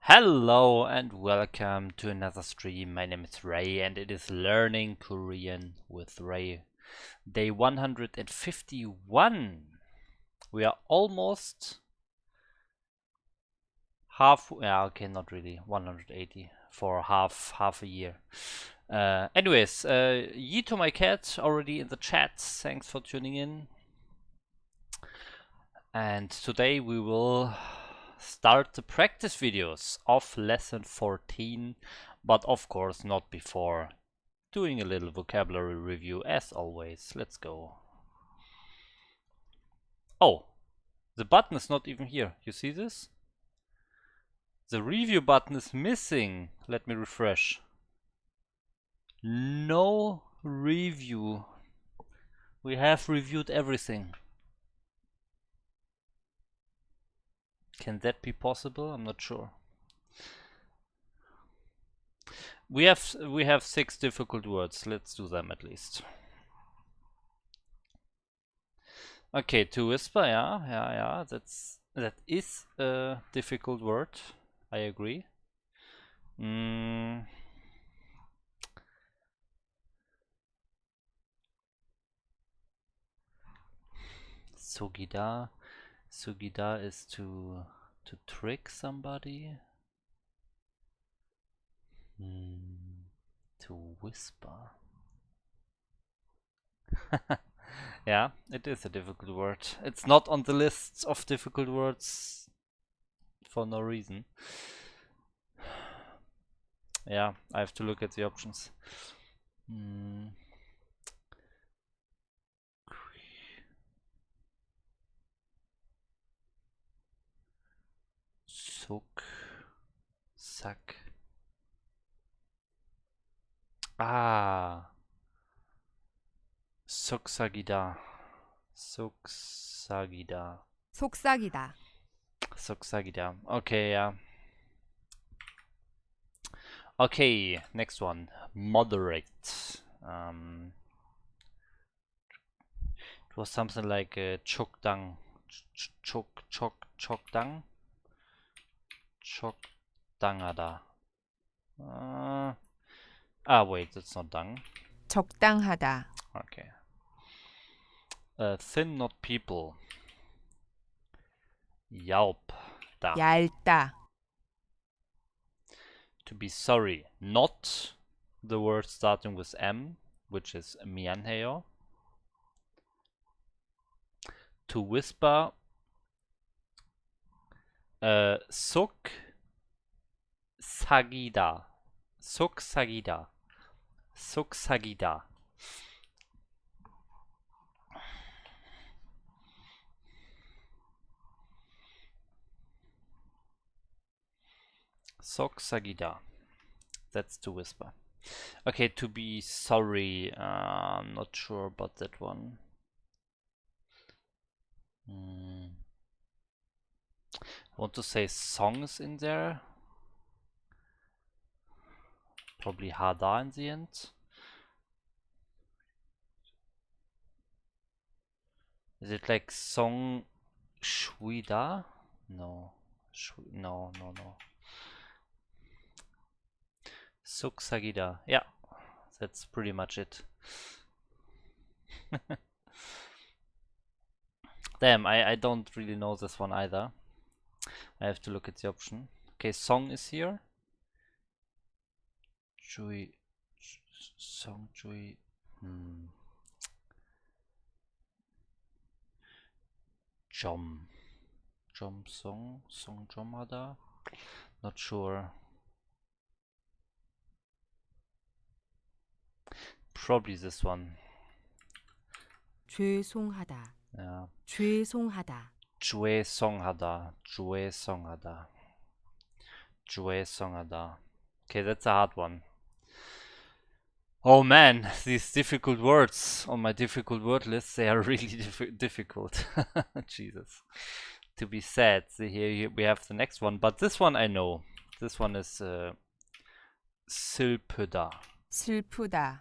Hello and welcome to another stream. My name is Ray and it is Learning Korean with Ray. Day 151. We are almost half, yeah, okay, not really, 180 for half a year. Anyways, Yi to my cat already in the chat. Thanks for tuning in. And today we will start the practice videos of lesson 14, but of course not before doing a little vocabulary review as always. Let's go. Oh, the button is not even here. You see this? The review button is missing. Let me refresh. No review. We have reviewed everything. Can that be possible? I'm not sure. We have 6 difficult words. Let's do them at least. Okay, to whisper, yeah. That is a difficult word. I agree. Sugida is to trick somebody. To whisper. Yeah, it is a difficult word. It's not on the list of difficult words for no reason. Yeah, I have to look at the options. Sak. Soksagida. 속삭이다. Okay, yeah. Okay, next one. Moderate. It was something like chokdang. Chokdang. Chokdangada. Wait, that's not dang. 적당하다. Okay. Thin, not people. 얇다. 얇다. To be sorry. Not the word starting with M, which is mianheo. To whisper. Soksagida. Soksagida. That's to whisper. Okay, to be sorry. I'm not sure about that one. I want to say songs in there. Probably hada in the end. Is it like song shwida? No. No. Suksagida. Yeah, that's pretty much it. Damn, I don't really know this one either. I have to look at the option. Okay, song is here. Chui. Song chui. Jom song jomada. Not sure. Probably this one. 죄송하다. Yeah. 죄송하다. 죄송하다. Okay, that's a hard one. Oh man, these difficult words on my difficult word list, they are really difficult. Jesus. To be sad. See, here we have the next one, but this one I know. This one is 슬프다. 슬프다.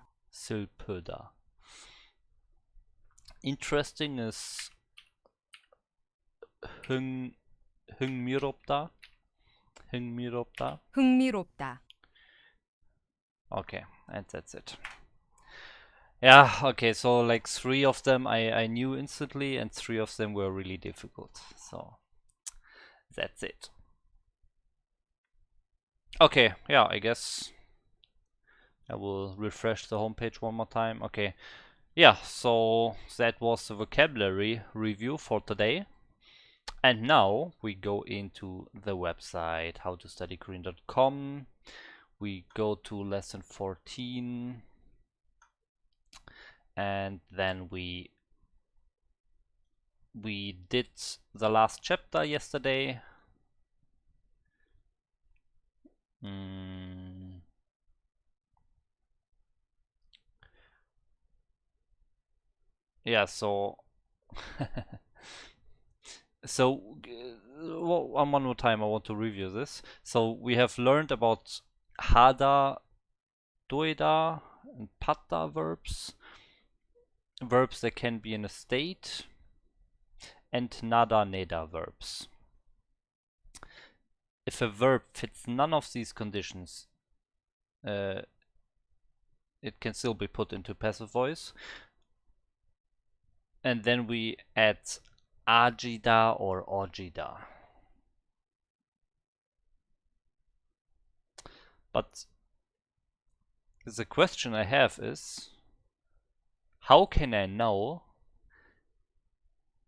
Interesting is 흥미롭다. 흥미롭다. 흥미롭다. Okay, and that's it. Yeah, okay, so like 3 of them I knew instantly and 3 of them were really difficult. So that's it. Okay, yeah, I guess I will refresh the homepage one more time. Okay, yeah, so that was the vocabulary review for today. And now we go into the website howtostudykorean.com. We go to lesson 14 and then we did the last chapter yesterday. Yeah, so one more time I want to review this. So we have learned about hada, doida, and patta verbs that can be in a state, and nada neda verbs. If a verb fits none of these conditions, it can still be put into passive voice. And then we add ajida or ojida. But the question I have is, how can I know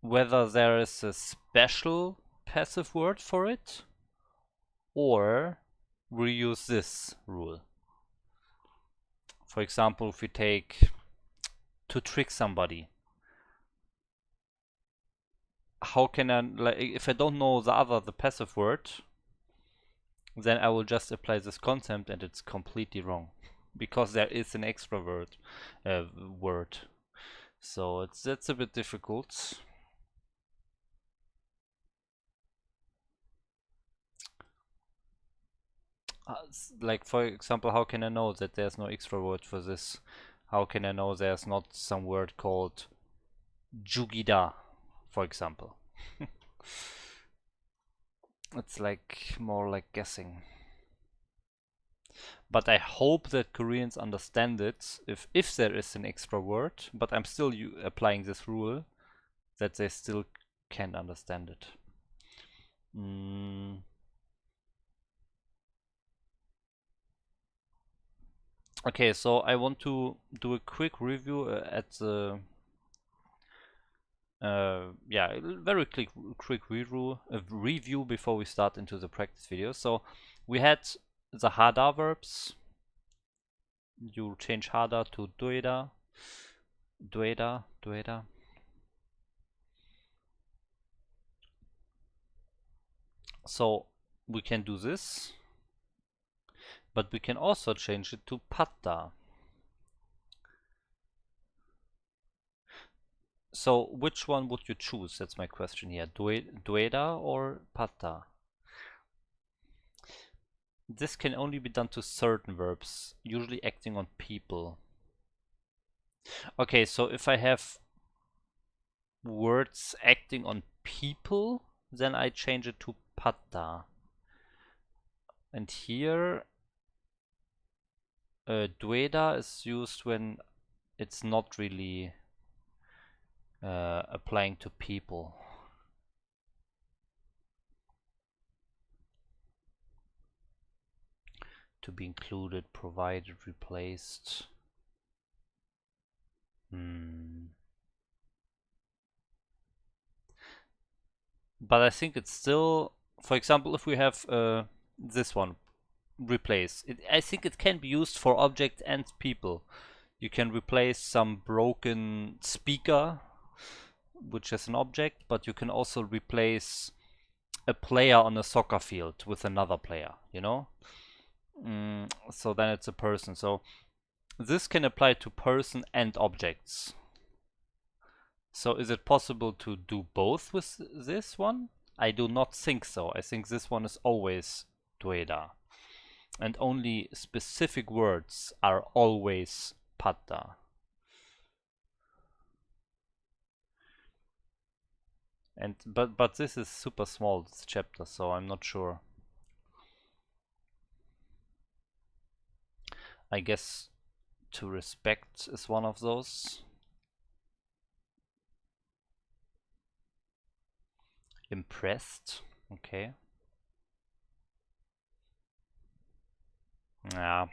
whether there is a special passive word for it, or we use this rule? For example, if we take to trick somebody, how can I, like, if I don't know the passive word, then I will just apply this concept and it's completely wrong, because there is an extra word. So that's a bit difficult. Like, for example, how can I know that there's no extra word for this? How can I know there's not some word called jugida, for example? It's like more like guessing. But I hope that Koreans understand it, if there is an extra word, but I'm still applying this rule, that they still can't understand it. Okay, so I want to do a quick review at the yeah, very quick review before we start into the practice video. So we had the hada verbs. You change hada to doeda, doeda, doeda. So we can do this, but we can also change it to patta. So which one would you choose? That's my question here. Doeda or patta? This can only be done to certain verbs, usually acting on people. Okay, so if I have words acting on people, then I change it to patta. And here, dueda is used when it's not really applying to people. To be included, provided, replaced. But I think it's still, for example, if we have this one, replace, I think it can be used for objects and people. You can replace some broken speaker, which is an object, but you can also replace a player on a soccer field with another player, you know? So then it's a person. So this can apply to person and objects. So is it possible to do both with this one? I do not think so. I think this one is always dueda. And only specific words are always patta. And but this is super small, this chapter, so I'm not sure. I guess to respect is one of those. Impressed. Okay. Yeah.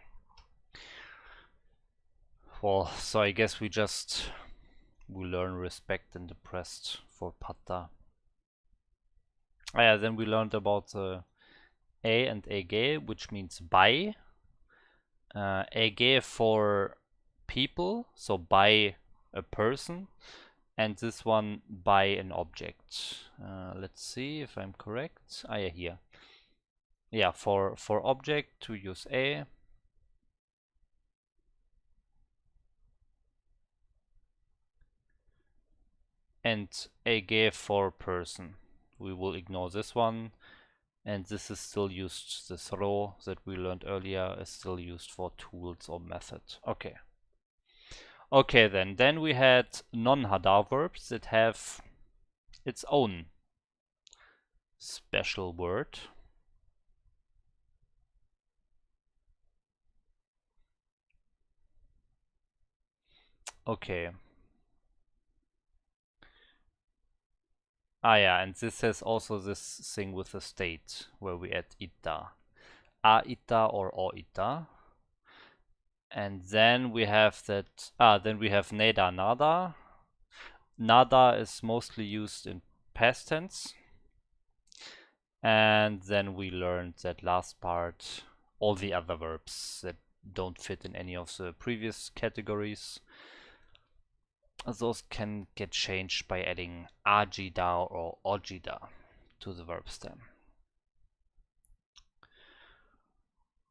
Well, so I guess we learn respect and impressed for patta. Ah, yeah, then we learned about A and ege, which means by. Ege for people, so by a person, and this one by an object. Let's see if I'm correct. Ah, yeah, here. Yeah, for object to use a. And ege for person. We will ignore this one. And this is still used, this row that we learned earlier is still used for tools or method. Okay. Okay, then we had non-Hadar verbs that have its own special word. Okay. Ah, yeah, and this has also this thing with the state where we add ita. A ita or o ita. And then we have that, then we have neda nada. Nada is mostly used in past tense. And then we learned that last part, all the other verbs that don't fit in any of the previous categories. Those can get changed by adding agida or ojida to the verb stem.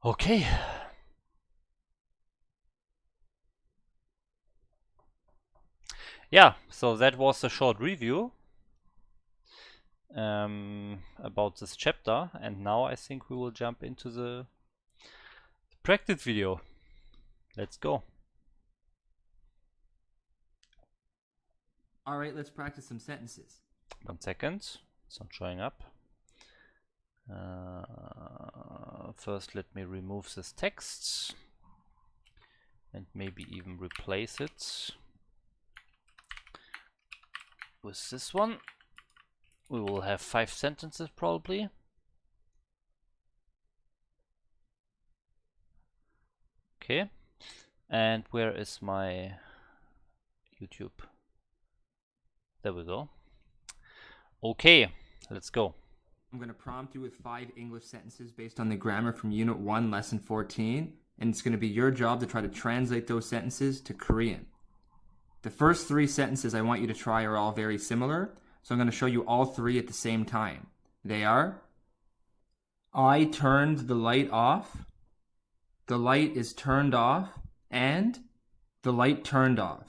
Okay. Yeah, so that was a short review about this chapter, and now I think we will jump into the practice video. Let's go. All right, let's practice some sentences. 1 second, it's not showing up. First, let me remove this text and maybe even replace it with this one. We will have 5 sentences probably. Okay, and where is my YouTube? There we go. Okay, let's go. I'm going to prompt you with 5 English sentences based on the grammar from Unit 1, Lesson 14, and it's going to be your job to try to translate those sentences to Korean. The first 3 sentences I want you to try are all very similar, so I'm going to show you all 3 at the same time. They are: I turned the light off, the light is turned off, and the light turned off.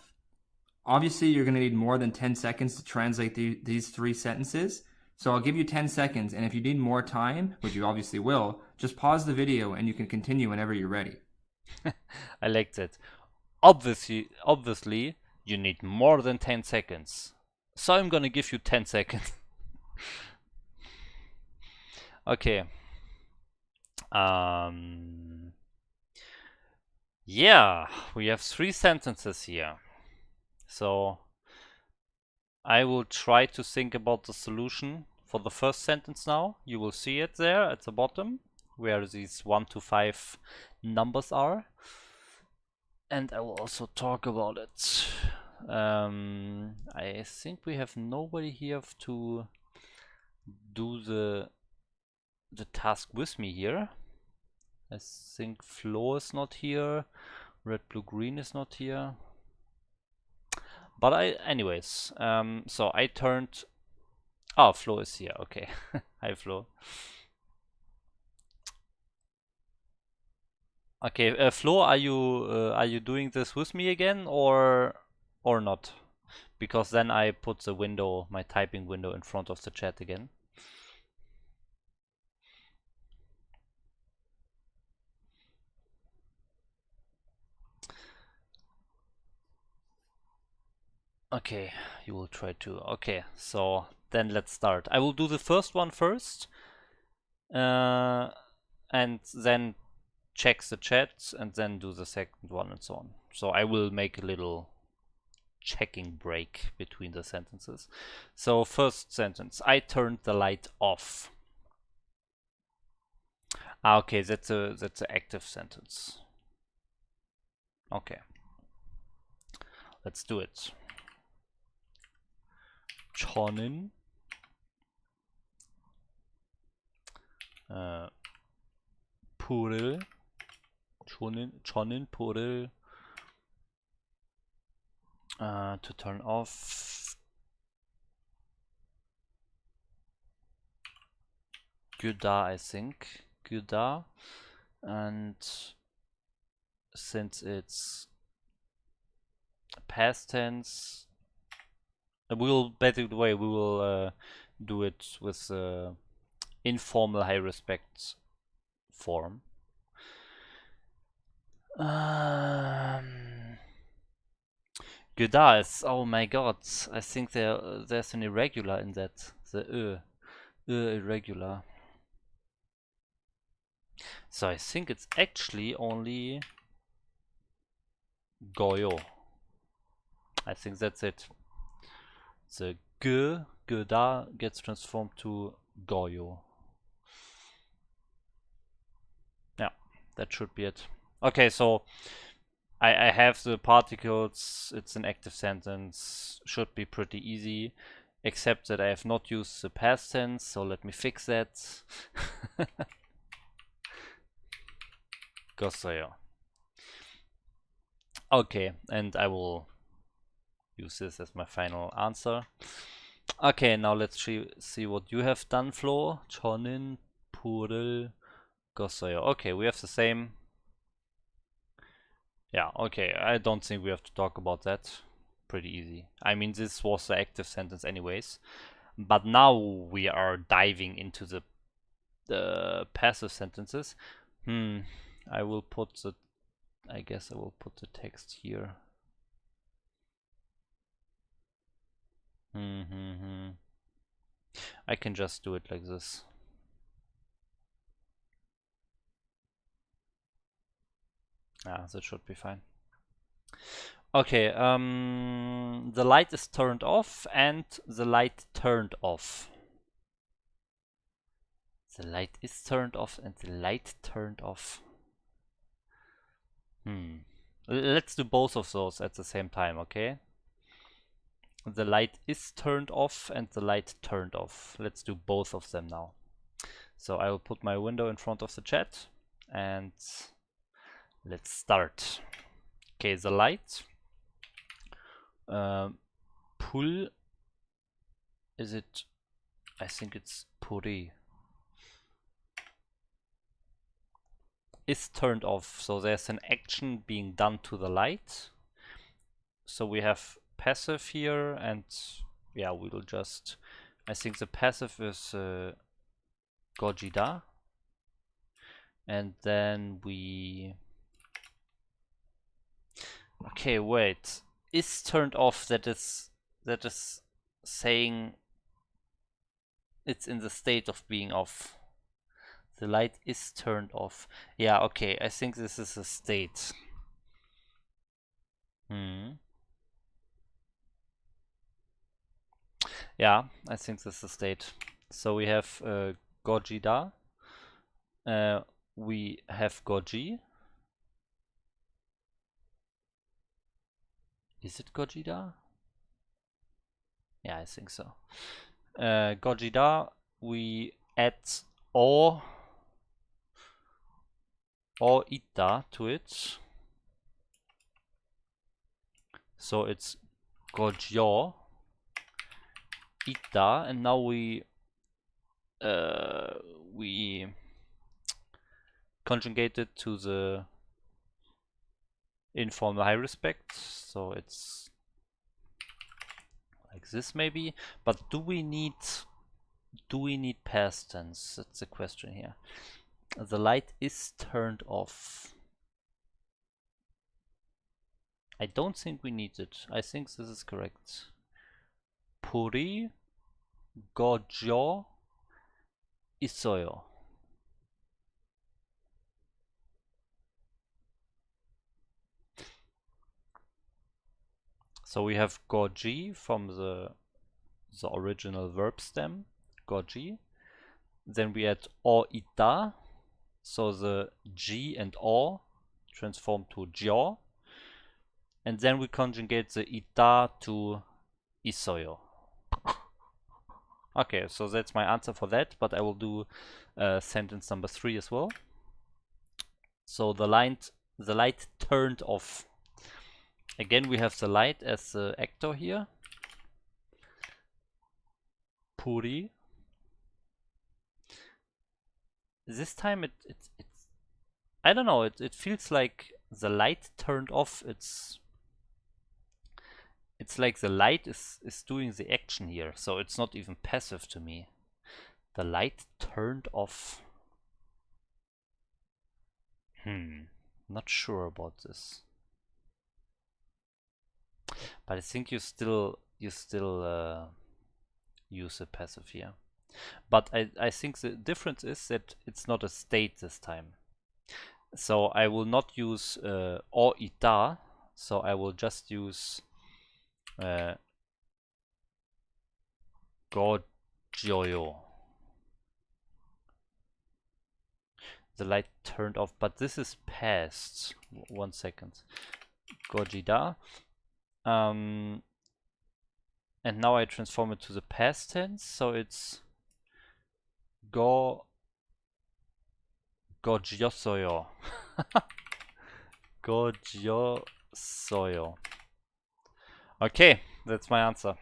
Obviously, you're going to need more than 10 seconds to translate these 3 sentences, so I'll give you 10 seconds, and if you need more time, which you obviously will, just pause the video and you can continue whenever you're ready. I like that. Obviously, you need more than 10 seconds. So I'm gonna give you 10 seconds. Okay. Yeah, we have 3 sentences here. So I will try to think about the solution for the first sentence now. You will see it there at the bottom where these 1 to 5 numbers are. And I will also talk about it. I think we have nobody here to do the task with me here. I think Flo is not here. Red, blue, green is not here. But anyways, so I turned. Oh, Flo is here. Okay. Hi, Flo. Okay, Flo, are you doing this with me again or not? Because then I put the window, my typing window, in front of the chat again. Okay, you will try to. Okay, so then let's start. I will do the first one first, and then checks the chat and then do the second one and so on. So I will make a little checking break between the sentences. So first sentence, I turned the light off. Okay, that's a active sentence. Okay, let's do it. 저는 불을 저는 불을 to turn off 끄다, I think. 끄다, and since it's past tense, we will, by the way, we will do it with informal high respect form. Göda is, oh my god, I think there's an irregular in that. The irregular. So I think it's actually only goyo. I think that's it. The göda gets transformed to goyo. Yeah, that should be it. Okay, so I have the particles, it's an active sentence, should be pretty easy, except that I have not used the past tense, so let me fix that. Gosoyo. Okay, and I will use this as my final answer. Okay, now let's see what you have done, Flo. 저는 불을 껐어요. Okay, we have the same. Yeah, okay, I don't think we have to talk about that. Pretty easy. I mean, this was the active sentence anyways. But now we are diving into the passive sentences. I will put the, I guess I will put the text here. I can just do it like this. That should be fine. Okay, the light is turned off and the light turned off. The light is turned off and the light turned off. Let's do both of those at the same time, okay? The light is turned off and the light turned off. Let's do both of them now. So I will put my window in front of the chat and let's start. Okay, the light. Pull. Is it? I think it's puri. Is turned off. So there's an action being done to the light. So we have passive here, and yeah, we will just. I think the passive is gojida, and then we. Okay, wait. Is turned off. That is saying it's in the state of being off. The light is turned off. Yeah, okay. I think this is a state. Yeah, I think this is a state. So we have gojida. We have goji. Is it gojida? Yeah, I think so. Gojida, we add o ita to it. So it's gojyo ita, and now we conjugate it to the informal high respect, so it's like this maybe. But do we need past tense? That's the question here. The light is turned off. I don't think we need it. I think this is correct. Puri gojo isoyo. So we have goji from the original verb stem, goji. Then we add o ita, so the ji and o transform to jyo. And then we conjugate the ita to isoyo. Okay, so that's my answer for that, but I will do sentence number 3 as well. So the light turned off. Again, we have the light as the actor here. Puri. This time it's I don't know, it feels like the light turned off. It's like the light is doing the action here, so it's not even passive to me. The light turned off. Not sure about this. But I think you still use a passive here. But I think the difference is that it's not a state this time. So I will not use o ita, so I will just use gojyoyo. The light turned off, but this is past. 1 second. Gojida. And now I transform it to the past tense, so it's gojyosoyo. Gojyosoyo. Okay, that's my answer.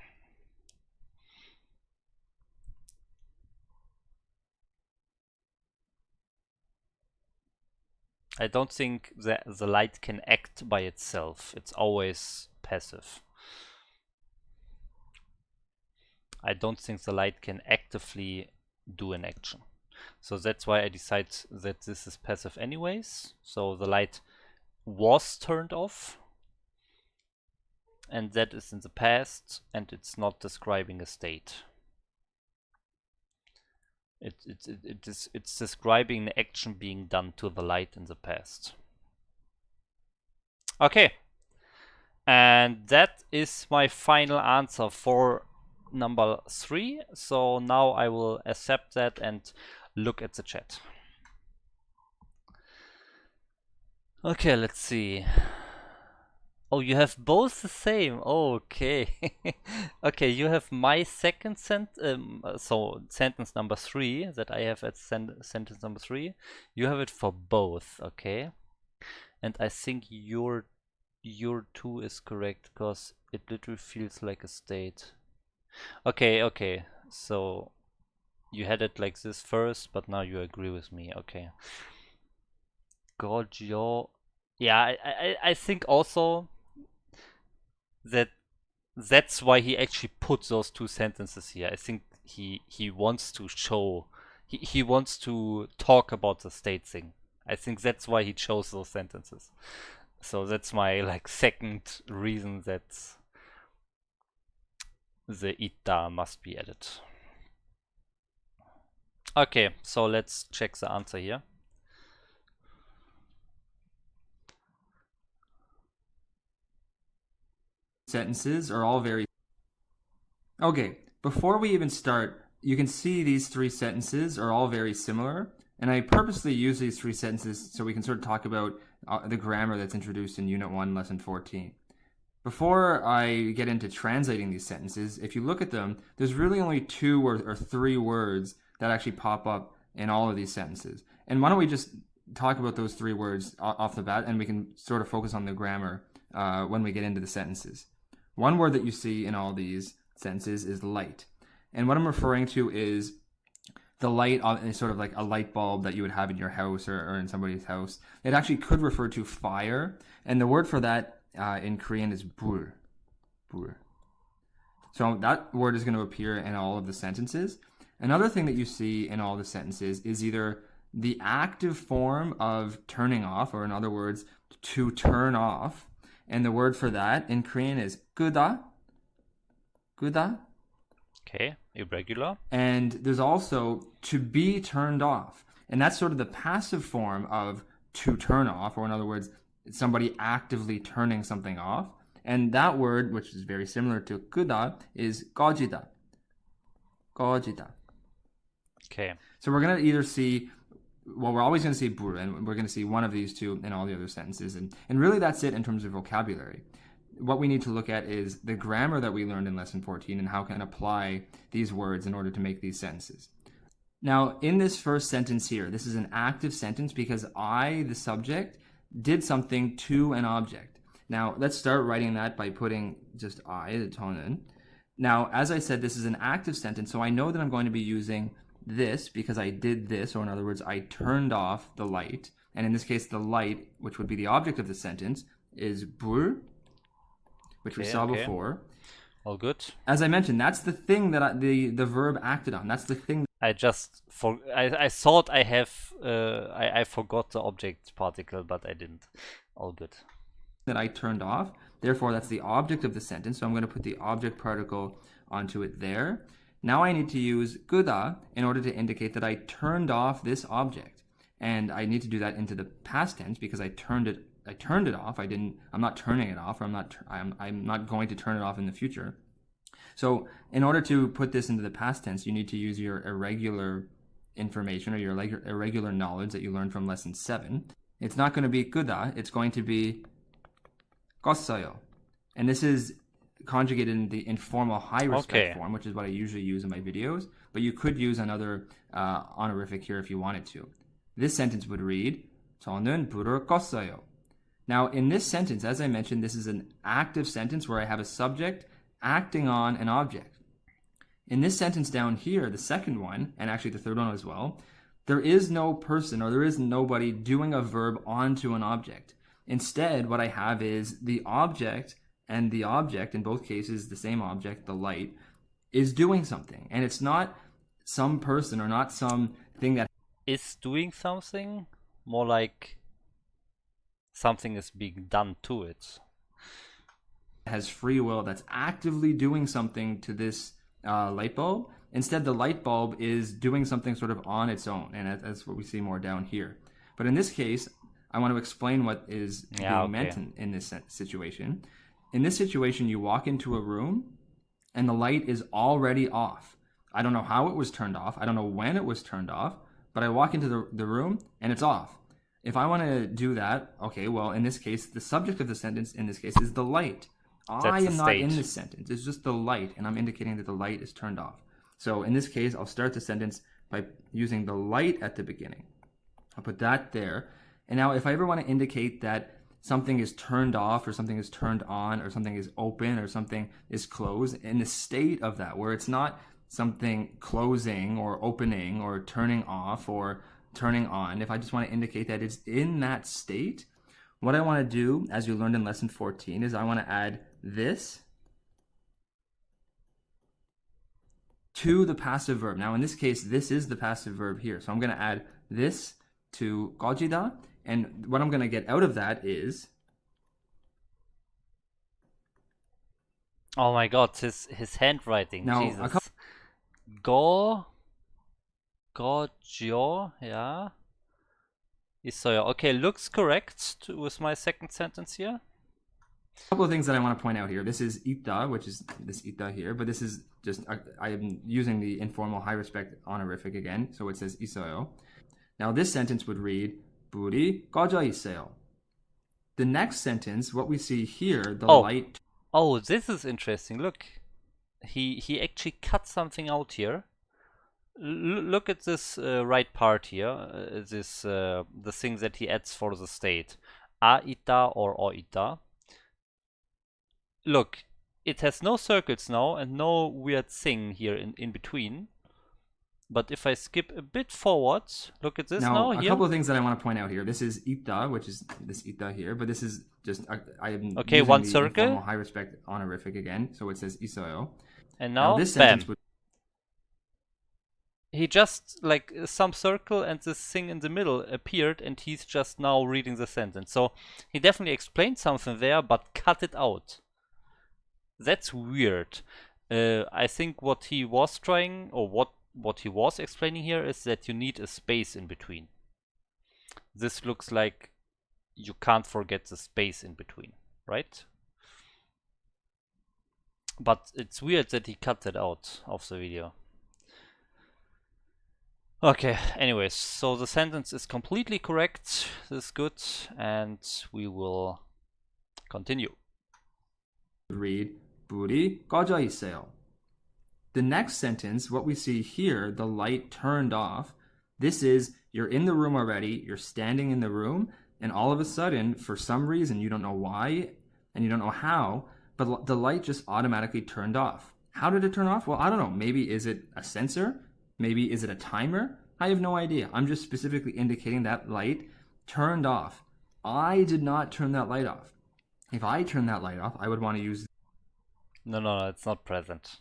I don't think that the light can act by itself. It's always passive. I don't think the light can actively do an action. So that's why I decide that this is passive anyways. So the light was turned off, and that is in the past, and it's not describing a state. It's describing an action being done to the light in the past. Okay, and that is my final answer for number 3. So now I will accept that and look at the chat. Okay, let's see. Oh, you have both the same. Okay. Okay, you have my second sentence number 3 that I have at sentence number 3. You have it for both, okay? And I think your 2 is correct because it literally feels like a state. Okay. So you had it like this first, but now you agree with me. Okay. Gojyo. Yeah, I think also that's why he actually put those 2 sentences here. I think he wants to show, he wants to talk about the state thing. I think that's why he chose those sentences. So that's my like second reason that the ita must be added. Okay, so let's check the answer here. Sentences are all very... Okay, before we even start, you can see these 3 sentences are all very similar, and I purposely use these 3 sentences so we can sort of talk about the grammar that's introduced in Unit 1, Lesson 14. Before I get into translating these sentences, if you look at them, there's really only 2 or 3 words that actually pop up in all of these sentences. And why don't we just talk about those 3 words off the bat, and we can sort of focus on the grammar when we get into the sentences. One word that you see in all these sentences is light. And what I'm referring to is the light, sort of like a light bulb that you would have in your house or in somebody's house. It actually could refer to fire. And the word for that in Korean is bur. Bur. So that word is going to appear in all of the sentences. Another thing that you see in all the sentences is either the active form of turning off, or in other words, to turn off. And the word for that in Korean is 끄다. 끄다. Okay, irregular. And there's also to be turned off. And that's sort of the passive form of to turn off, or in other words, somebody actively turning something off. And that word, which is very similar to kuda, is gojida. Gojida. Okay. So we're going to either see, well, we're always going to see buru, and we're going to see one of these two in all the other sentences. And really that's it in terms of vocabulary. What we need to look at is the grammar that we learned in lesson 14 and how can apply these words in order to make these sentences. Now, in this first sentence here, this is an active sentence because I, the subject, did something to an object. Now, let's start writing that by putting just I, the tonen. Now, as I said, this is an active sentence, so I know that I'm going to be using this because I did this, or in other words, I turned off the light. And in this case, the light, which would be the object of the sentence, is bur, which we saw before. All good. As I mentioned, that's the thing that the verb acted on. That's the thing. I thought I forgot the object particle, but I didn't. All good. That I turned off. Therefore, that's the object of the sentence. So I'm going to put the object particle onto it there. Now I need to use kuda in order to indicate that I turned off this object. And I need to do that into the past tense because I turned it off. I'm not turning it off, or I'm not going to turn it off in the future. So in order to put this into the past tense, you need to use your irregular information or your irregular knowledge that you learned from lesson 7. It's not going to be kuda, it's going to be 껐어요. And this is conjugated in the informal high respect form, which is what I usually use in my videos. But you could use another honorific here if you wanted to. This sentence would read, 저는 불을 껐어요. Now, in this sentence, as I mentioned, this is an active sentence where I have a subject acting on an object. In this sentence down here, the second one, and actually the third one as well, there is no person or there is nobody doing a verb onto an object. Instead, what I have is the object, and the object, in both cases, the same object, the light, is doing something. And it's not some person or not something that is doing something, more like something is being done to it. Has free will, that's actively doing something to this light bulb. Instead, the light bulb is doing something sort of on its own, and that's what we see more down here. But in this case, I want to explain what is being meant in this situation. In this situation, you walk into a room, and the light is already off. I don't know how it was turned off. I don't know when it was turned off, but I walk into the room, and it's off. If I want to do that, okay, well, in this case, the subject of the sentence in this case is the light. I am not in this sentence. It's just the light, and I'm indicating that the light is turned off. So in this case, I'll start the sentence by using the light at the beginning. I'll put that there. And now if I ever want to indicate that something is turned off or something is turned on or something is open or something is closed, in the state of that, where it's not something closing or opening or turning off or turning on, if I just want to indicate that it's in that state, what I want to do, as you learned in lesson 14, is I want to add this to the passive verb. Now, in this case, this is the passive verb here. So I'm going to add this to gojida, and what I'm going to get out of that is... Oh my god, his handwriting, now, Jesus. Gojo, yeah. 있어요. Okay, looks correct with my second sentence here. A couple of things that I want to point out here. This is ita, which is this ita here, but this is just, I am using the informal high respect honorific again, so it says 있어요. Now this sentence would read, 불이 꺼져 있어요. The next sentence, what we see here, the light... Oh, this is interesting. Look, he actually cut something out here. Look at this right part here, the thing that he adds for the state. A-ita or o-ita. Look, it has no circles now and no weird thing here in between. But if I skip a bit forward, look at this now here. A couple of things that I want to point out here. This is ita, which is this ita here, but this is just, I am okay, using one the circle. Informal high respect honorific again, so it says isoyo. And now this bam. sentence would... He just, like, some circle and this thing in the middle appeared, and he's just now reading the sentence. So he definitely explained something there, but cut it out. That's weird. I think what he was trying, or what he was explaining here, is that you need a space in between. This looks like you can't forget the space in between, right? But it's weird that he cut that out of the video. Okay, anyways, so the sentence is completely correct. This is good, and we will continue. Read, 불이 꺼져 있어요. The next sentence, what we see here, the light turned off. This is, you're in the room already, you're standing in the room, and all of a sudden, for some reason, you don't know why, and you don't know how, but the light just automatically turned off. How did it turn off? Well, I don't know. Maybe is it a sensor? Maybe is it a timer? I have no idea. I'm just specifically indicating that light turned off. I did not turn that light off. If I turn that light off, I would want to use... No, it's not present.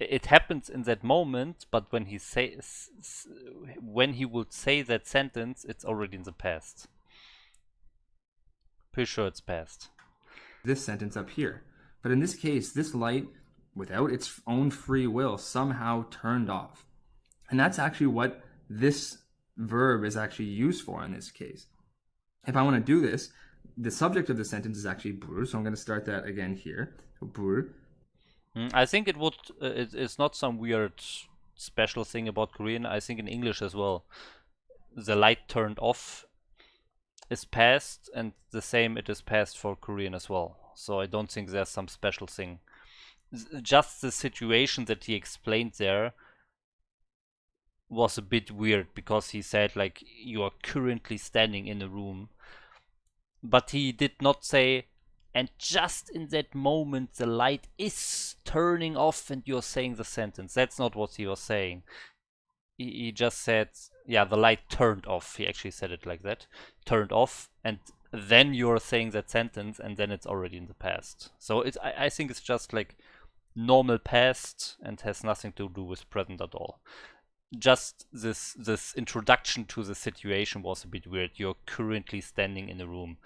It happens in that moment, but when he would say that sentence, it's already in the past. Pretty sure it's past. This sentence up here. But in this case, this light, without its own free will, somehow turned off. And that's actually what this verb is actually used for in this case. If I want to do this, the subject of the sentence is actually 불, so I'm going to start that again here. 불. I think it would. It's not some weird special thing about Korean. I think in English as well, the light turned off is past, and the same it is past for Korean as well. So I don't think there's some special thing. Just the situation that he explained there was a bit weird, because he said like you are currently standing in a room, but he did not say and just in that moment the light is turning off and you're saying the sentence. That's not what he was saying. He just said, yeah, the light turned off. He actually said it like that, turned off, and then you're saying that sentence, and then it's already in the past. So I think it's just like normal past and has nothing to do with present at all. Just this introduction to the situation was a bit weird. You're currently standing in a room.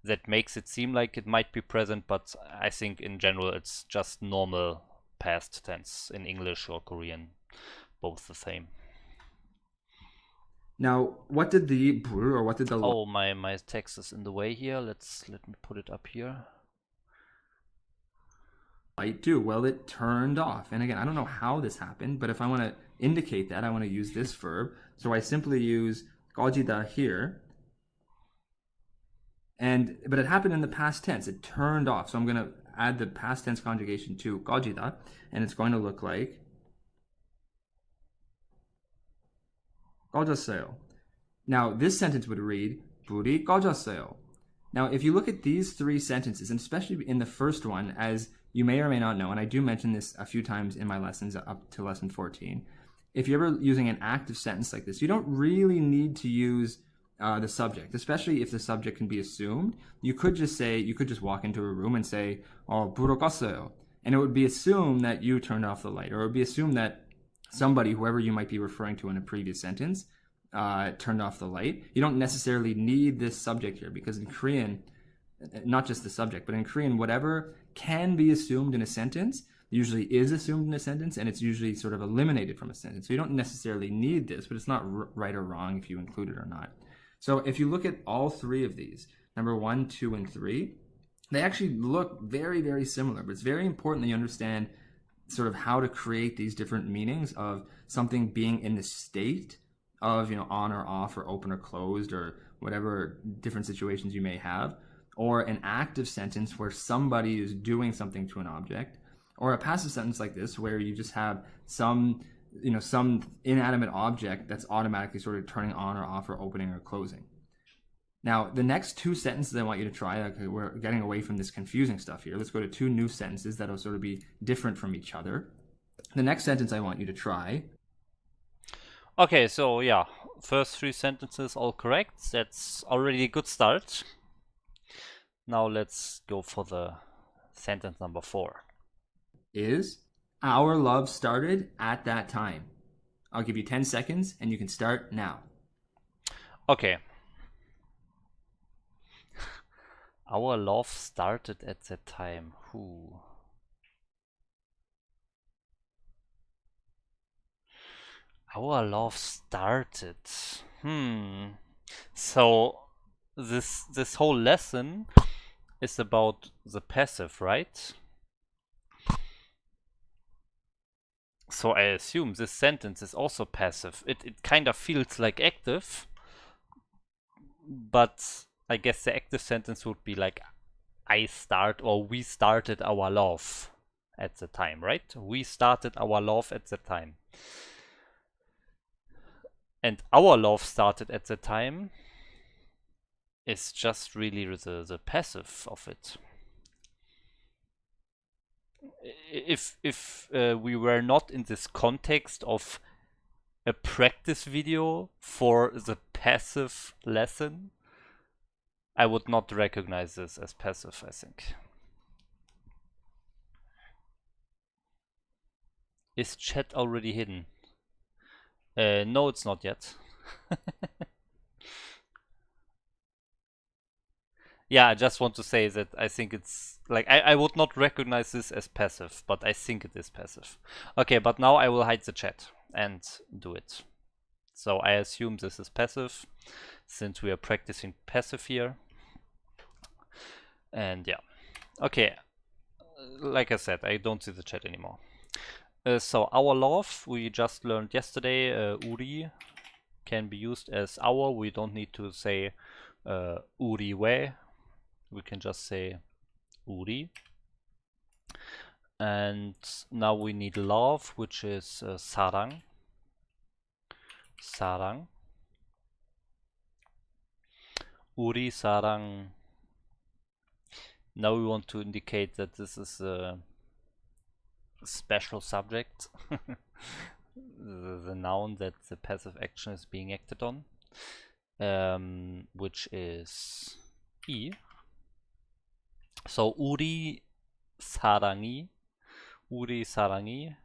That makes it seem like it might be present, but I think in general it's just normal past tense in English or Korean, both the same. Now, what did the 불, or what did the... Oh, my text is in the way here. Let me put it up here. light do? Well, it turned off. And again, I don't know how this happened, but if I want to indicate that, I want to use this verb. So I simply use 꺼지다 here. But it happened in the past tense. It turned off. So I'm going to add the past tense conjugation to 꺼지다, and it's going to look like 꺼졌어요. Now, this sentence would read 불이 꺼졌어요. Now, if you look at these three sentences, and especially in the first one, as you may or may not know, and I do mention this a few times in my lessons up to lesson 14, if you're ever using an active sentence like this, you don't really need to use the subject, especially if the subject can be assumed. You could just walk into a room and say, 불을 껐어요. And it would be assumed that you turned off the light, or it would be assumed that somebody, whoever you might be referring to in a previous sentence, turned off the light. You don't necessarily need this subject here, because in Korean, not just the subject, but in Korean, whatever can be assumed in a sentence usually is assumed in a sentence, and it's usually sort of eliminated from a sentence. So you don't necessarily need this, but it's not right or wrong if you include it or not. So if you look at all three of these, number 1, 2, and 3, they actually look very, very similar, but it's very important that you understand sort of how to create these different meanings of something being in the state of, on or off, or open or closed, or whatever different situations you may have, or an active sentence where somebody is doing something to an object, or a passive sentence like this where you just have some inanimate object that's automatically sort of turning on or off, or opening or closing. Now, the next two sentences I want you to try, okay, we're getting away from this confusing stuff here. Let's go to two new sentences that'll sort of be different from each other. The next sentence I want you to try. Okay, so yeah, first three sentences all correct. That's already a good start. Now let's go for the sentence number 4. Is our love started at that time. I'll give you 10 seconds and you can start now. Okay. Our love started at that time. Who? Our love started. So this whole lesson is about the passive, right? So I assume this sentence is also passive. It kind of feels like active, but I guess the active sentence would be like I start or we started our love at the time, right? We started our love at the time. And our love started at the time is just really the passive of it. If we were not in this context of a practice video for the passive lesson, I would not recognize this as passive, I think. Is chat already hidden? No, it's not yet. Yeah, I just want to say that I think it's like I would not recognize this as passive, but I think it is passive. Okay, but now I will hide the chat and do it. So I assume this is passive since we are practicing passive here. And yeah, okay. Like I said, I don't see the chat anymore. So our love we just learned yesterday, uri can be used as our. We don't need to say uri we. We can just say uri. And now we need love, which is sarang. Sarang. Uri sarang. Now we want to indicate that this is a special subject. the noun that the passive action is being acted on. Which is I. So uri sarangi. Uri sarangi.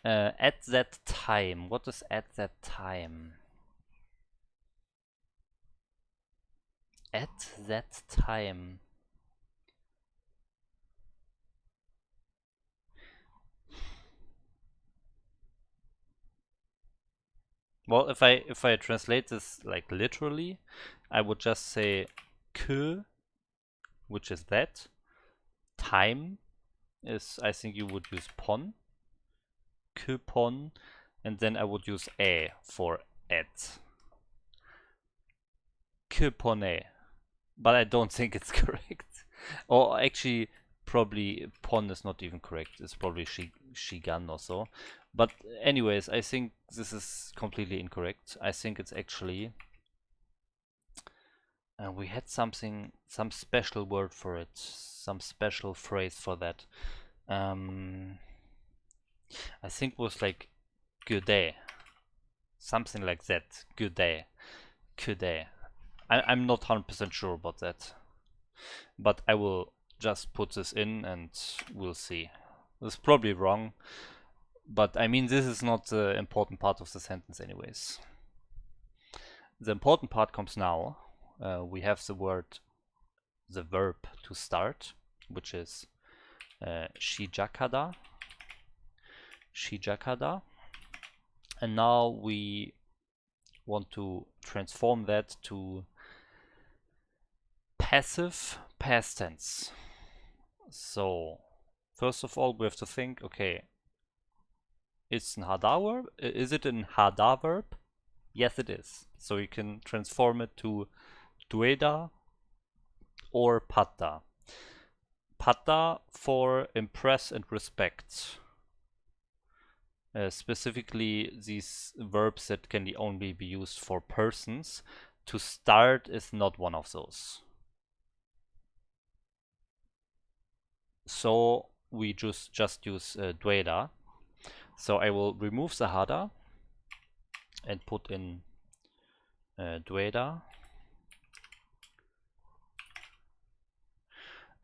At that time. What is at that time? At that time. Well, if I translate this like literally, I would just say que, which is that. Time is, I think you would use pon. Que pon, and then I would use a for at. Que pone, but I don't think it's correct. Or actually, probably pon is not even correct. It's probably shigan or so. But anyways, I think this is completely incorrect. I think it's actually we had some special word for it, some special phrase for that. I think it was like good day, something like that. Good day, good day. I'm not 100% sure about that, but I will just put this in and we'll see. It's probably wrong, but I mean this is not the important part of the sentence anyways. The important part comes now. We have the verb to start, which is shijakada. Shijakada. And now we want to transform that to passive past tense. So first of all, we have to think, okay, it's an hada verb. Is it an hada verb? Yes, it is. So you can transform it to dueda or patta. Patta for impress and respect. Specifically, these verbs that can only be used for persons. To start is not one of those. So we just use dueda. So I will remove the hada and put in dueda.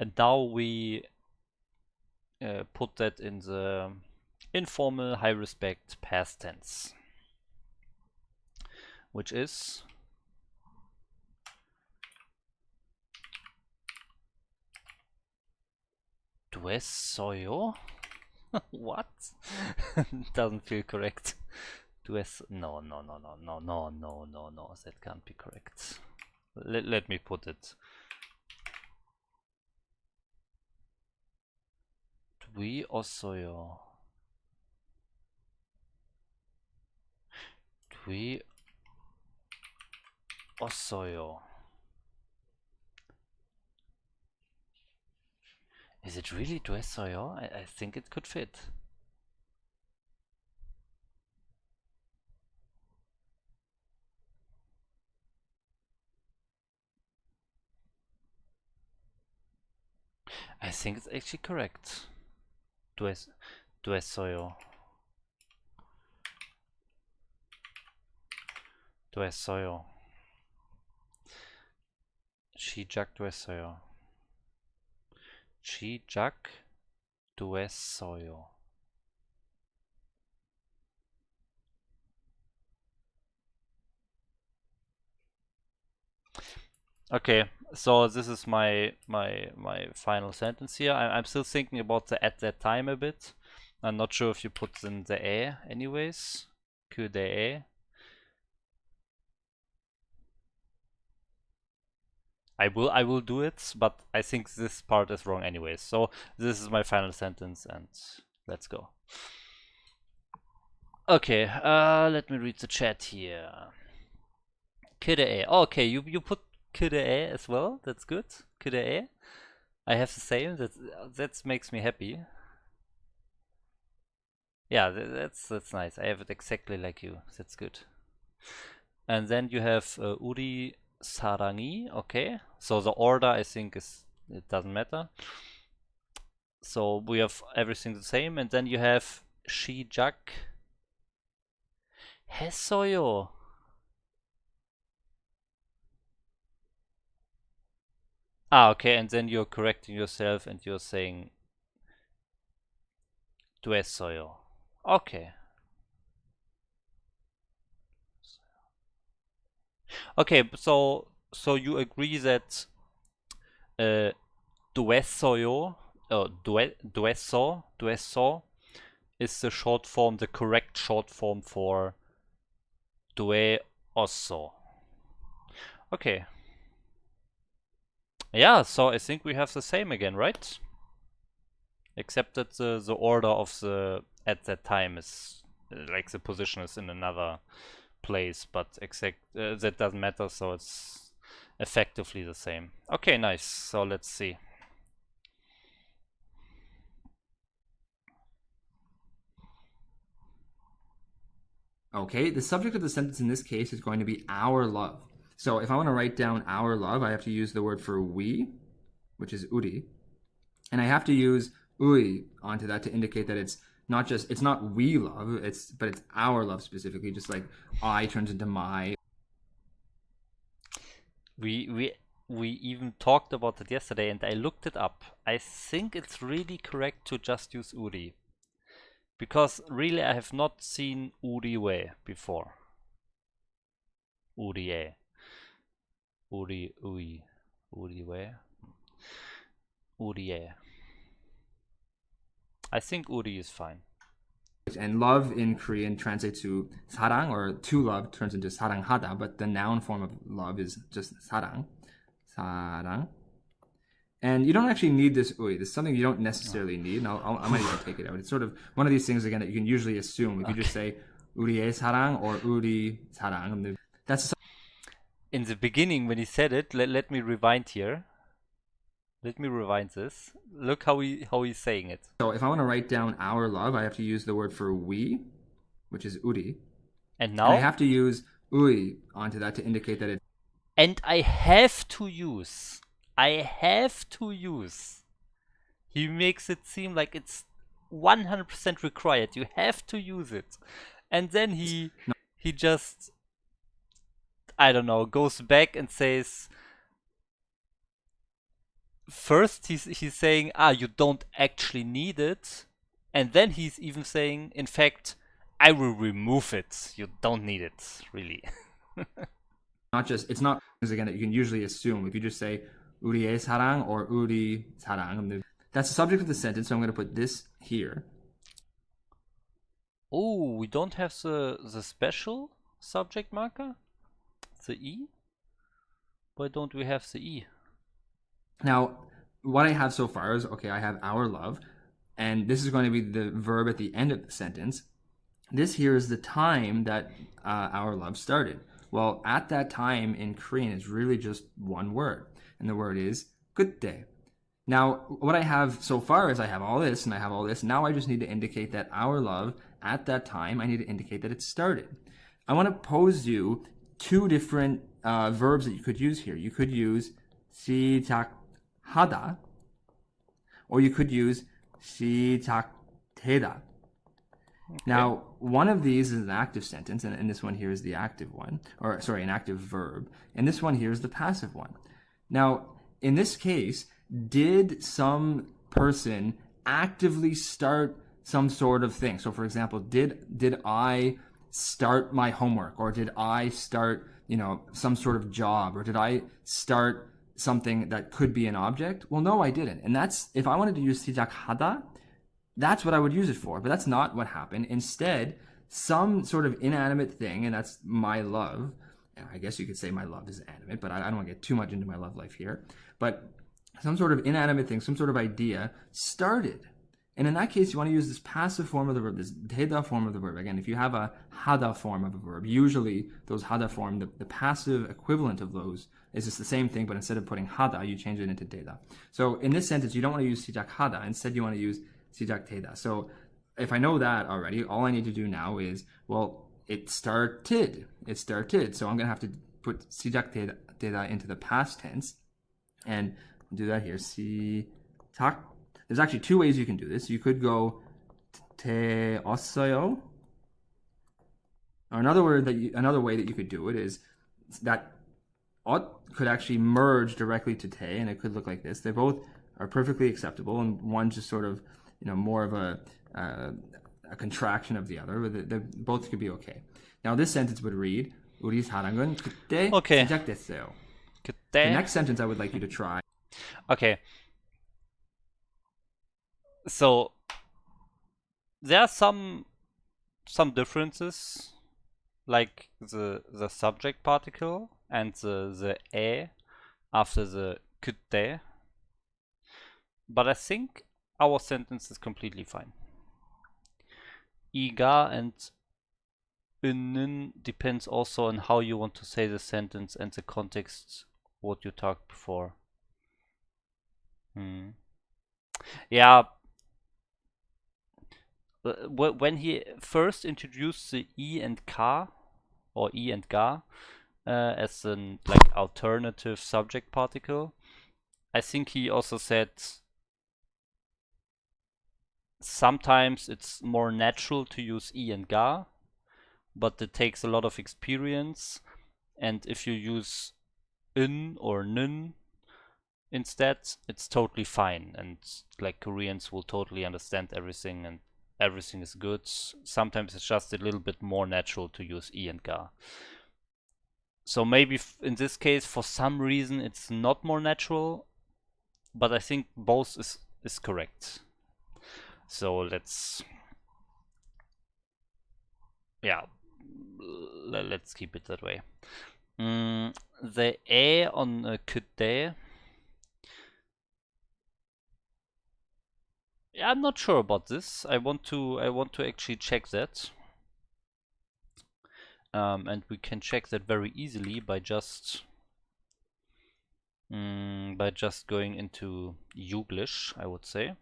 And now we put that in the informal high respect past tense, which is dues soyo. What? Doesn't feel correct. Dues no, that can't be correct. Let me put it. 두이었어요. 두이었어요. Is it really 두했어요? I think it could fit. I think it's actually correct. 두했어요. 두했어요. 시작됐어요. 시작됐어요. Okay, so this is my final sentence here. I'm still thinking about the at that time a bit. I'm not sure if you put in the a anyways. Que I will do it, but I think this part is wrong anyways. So this is my final sentence and let's go. Okay, let me read the chat here. Que okay, you put que as well. That's good. Que I have the same. That makes me happy. Yeah, that's nice. I have it exactly like you. That's good. And then you have Uri Sarangi. Okay, so the order I think it doesn't matter. So we have everything the same, and then you have Shijak Hesoyo. Ah, okay, and then you're correcting yourself and you're saying Duesoyo. Okay. Okay, so you agree that duesoyo, dueso is the short form, the correct short form for dueoso. Okay. Yeah, so I think we have the same again, right? Except that the order of the at that time is like the position is in another place, but that doesn't matter, so it's effectively the same. Okay, nice. So let's see. Okay, the subject of the sentence in this case is going to be our love. So if I want to write down our love, I have to use the word for we, which is uri. And I have to use ui onto that to indicate that it's not we love, but it's our love specifically, just like I turns into my. We even talked about it yesterday and I looked it up. I think it's really correct to just use uri. Because really I have not seen uriwe before. Urie. Uriwe. Urie. I think uri is fine. And love in Korean translates to sarang, or to love turns into saranghada, but the noun form of love is just sarang. Sarang. And you don't actually need this ui. This is something you don't necessarily need. And I might even take it out. It's sort of one of these things, again, that you can usually assume. If you just say uri의 사랑 or uri sarang, that's in the beginning when he said it, let me rewind here. Let me rewind this. Look how he's saying it. So if I want to write down our love, I have to use the word for we, which is uri. And now? And I have to use ui onto that to indicate that it's... And I have to use. He makes it seem like it's 100% required. You have to use it. And then he just, I don't know, goes back and says, first he's saying, you don't actually need it. And then he's even saying, in fact, I will remove it. You don't need it, really. it's not again that you can usually assume. If you just say 우리의 사랑 or 우리 사랑, that's the subject of the sentence, so I'm going to put this here. Oh, we don't have the special subject marker? The E? Why don't we have the E? Now, what I have so far is, okay, I have our love. and this is going to be the verb at the end of the sentence. This here is the time that our love started. Well, at that time in Korean is really just one word, and the word is 그때. Now, what I have so far is I have all this and I have all this. Now I just need to indicate that our love at that time, I need to indicate that it started. I want to pose you two different verbs that you could use here. You could use 시작하다, or you could use 시작되다. Now, one of these is an active sentence, and this one here is the active one, or sorry, an active verb, and this one here is the passive one. Now, in this case, did some person actively start some sort of thing? So, for example, did I start my homework, or did I start, some sort of job, or did I start something that could be an object? Well, no, I didn't. And that's, if I wanted to use 시작하다, that's what I would use it for, but that's not what happened. Instead, some sort of inanimate thing, and that's my love. I guess you could say my love is animate, but I don't want to get too much into my love life here. But some sort of inanimate thing, some sort of idea started. And in that case, you want to use this passive form of the verb, this 되다 form of the verb. Again, if you have a 하다 form of a verb, usually those 하다 form, the passive equivalent of those is just the same thing, but instead of putting 하다, you change it into 되다. So in this sentence, you don't want to use 시작하다. Instead, you want to use 시작되다. So if I know that already, all I need to do now is, well, it started. It started. So I'm going to have to put 시작되다 into the past tense and do that here. 시작. There's actually two ways you can do this. You could go 되었어요. Or another way that you could do it is that ot could actually merge directly to te, and it could look like this. They both are perfectly acceptable, and one's just sort of more of a contraction of the other, but they both could be okay. Now this sentence would read 우리 사랑은 그때 시작됐어요. 그때. The next sentence I would like you to try. Okay. So there are some differences, like the subject particle and the 에 after the 그때, but I think our sentence is completely fine. 이가 and 는 depends also on how you want to say the sentence and the context what you talked before. Yeah. When he first introduced the E and K, or E and Ga, as an alternative subject particle, I think he also said sometimes it's more natural to use E and Ga, but it takes a lot of experience, and if you use in or nin instead, it's totally fine, and Koreans will totally understand everything, and everything is good. Sometimes it's just a little bit more natural to use E and Ga. So maybe in this case, for some reason, it's not more natural, but I think both is correct. So let's keep it that way. The 에 on 그때, I'm not sure about this. I want to actually check that, and we can check that very easily by just going into Youglish, I would say.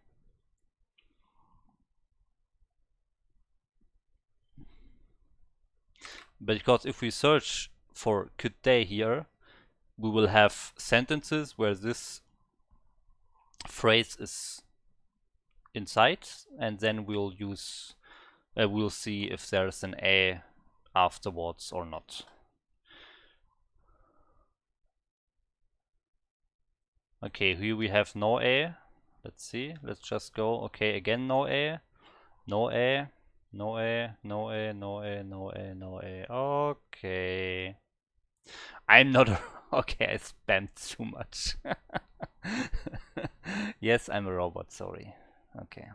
Because if we search for 그때 here, we will have sentences where this phrase is inside, and then we'll see if there's an a afterwards or not. Okay, here we have no a. Let's see. Let's just go. Okay, again no a, no a, no a, no a, no a, no a, no a. Okay, I'm not okay. I spammed too much. Yes, I'm a robot. Sorry. Okay.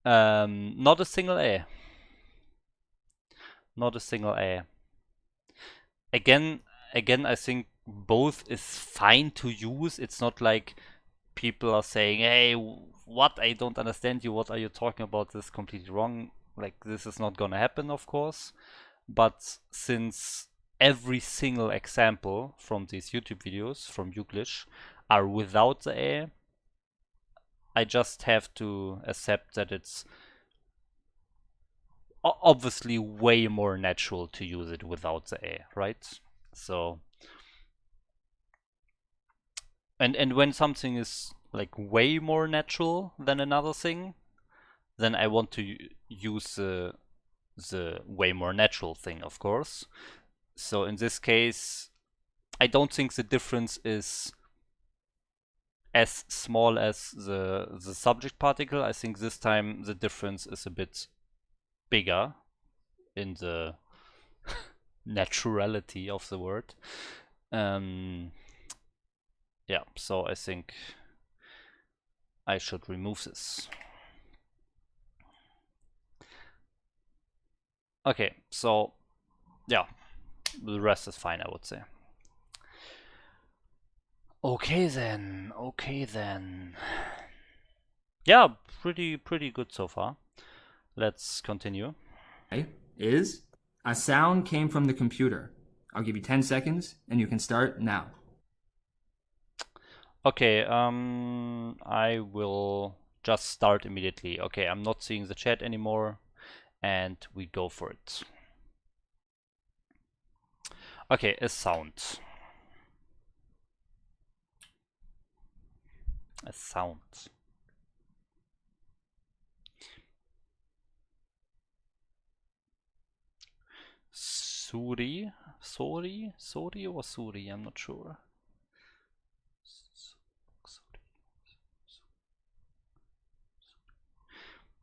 Not a single A. Not a single A. Again, I think both is fine to use. It's not like people are saying, hey, what? I don't understand you. What are you talking about? This is completely wrong. Like, this is not gonna happen, of course. But since every single example from these YouTube videos from Youglish are without the A, I just have to accept that it's obviously way more natural to use it without the A, right? So, and when something is like way more natural than another thing, then I want to use the way more natural thing, of course. So in this case, I don't think the difference is as small as the subject particle. I think this time the difference is a bit bigger in the naturality of the word. Yeah, so I think I should remove this. Okay, so yeah, the rest is fine, I would say. Okay then, okay then. Yeah, pretty good so far. Let's continue. Is a sound came from the computer. I'll give you 10 seconds and you can start now. Okay, I will just start immediately. Okay, I'm not seeing the chat anymore, and we go for it. Okay, a sound. A sound. Suri? Sori? Sori or Suri? I'm not sure.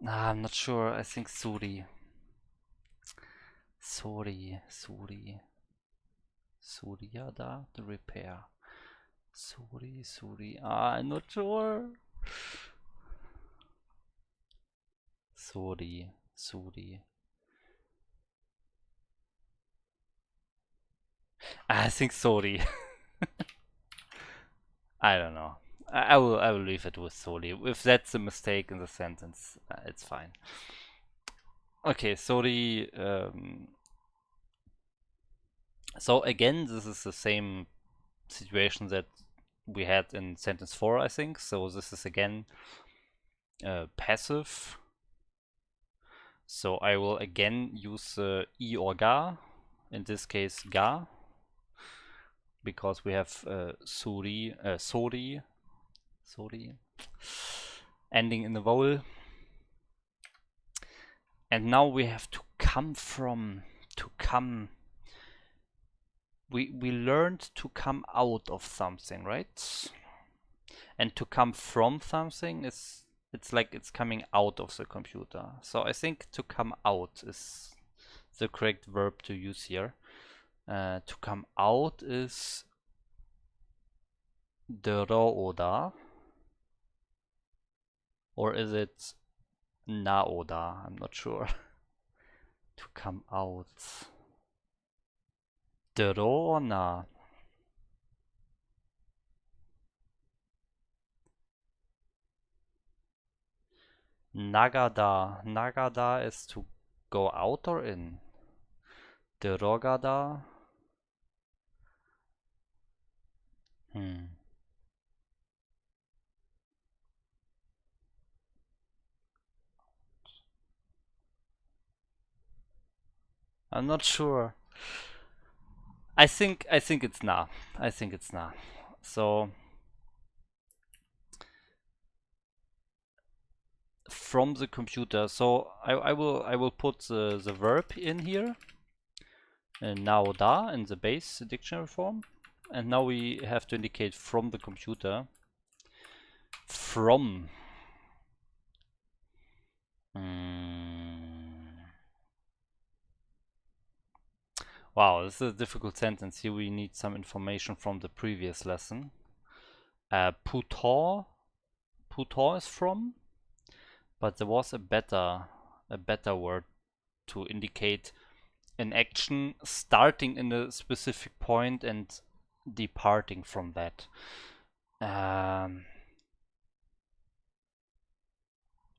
Nah, I'm not sure. I think Suri. Suri. Suriada, the repair. Suri. I'm not sure. Suri. I think Sori. I don't know. I will leave it with Sori. If that's a mistake in the sentence, it's fine. Okay, Sori. So again, this is the same situation that we had in sentence 4, I think. So this is again passive. So I will again use I or ga. In this case, ga. Because we have sori, ending in the vowel. And now we have to come from, we learned to come out of something, right? And to come from something is, it's like it's coming out of the computer. So I think to come out is the correct verb to use here. To come out is 들어오다, or is it 나오다? I'm not sure. To come out. 들어 or 나? Nagada is to go out or in. 들어가다. I'm not sure. I think it's na. So from the computer. So I will put the verb in here. Now da in the base dictionary form. And now we have to indicate from the computer. From. Wow, this is a difficult sentence. Here we need some information from the previous lesson. Putor is from, but there was a better word to indicate an action starting in a specific point and departing from that.